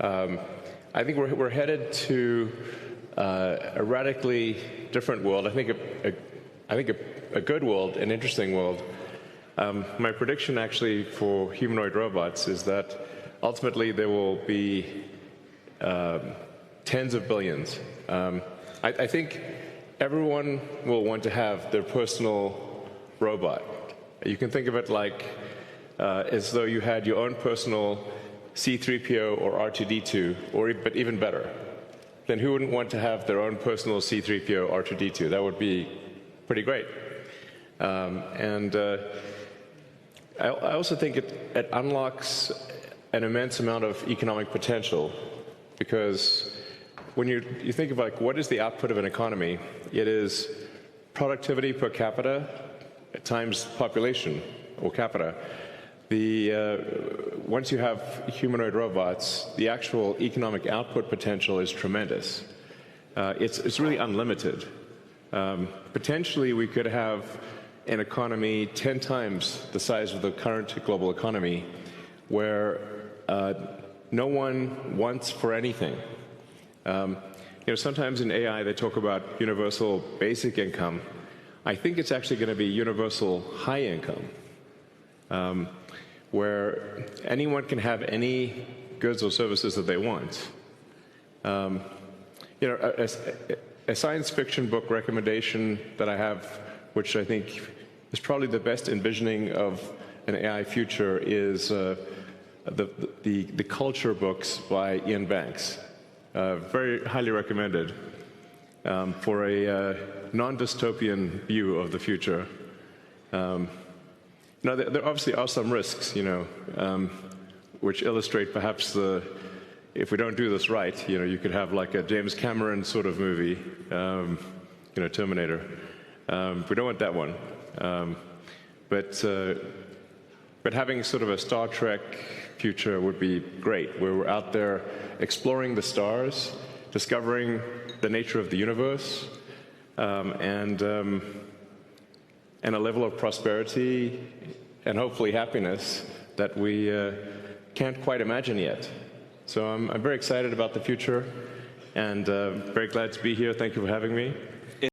I think we're headed to a radically different world. I think a good world, an interesting world. My prediction actually for humanoid robots is that ultimately there will be tens of billions. I think everyone will want to have their personal robot. You can think of it like as though you had your own personal C-3PO or R2-D2, but even better. Then who wouldn't want to have their own personal C-3PO, R2-D2? That would be pretty great. I also think it unlocks an immense amount of economic potential, because when you think of like what is the output of an economy, it is productivity per capita times population or capita. Once you have humanoid robots, the actual economic output potential is tremendous. It's really unlimited. Potentially, we could have an economy 10 times the size of the current global economy, where no one wants for anything. Sometimes in AI they talk about universal basic income. I think it's actually going to be universal high income, where anyone can have any goods or services that they want. A science fiction book recommendation that I have, which I think is probably the best envisioning of an AI future, is the Culture books by Ian Banks. Very highly recommended for a non-dystopian view of the future. Now, there obviously are some risks, which illustrate perhaps if we don't do this right, you could have like a James Cameron sort of movie, Terminator. We don't want that one. But having sort of a Star Trek future would be great, where we're out there exploring the stars, discovering the nature of the universe, and a level of prosperity and hopefully happiness that we can't quite imagine yet. So I'm very excited about the future, and very glad to be here. Thank you for having me.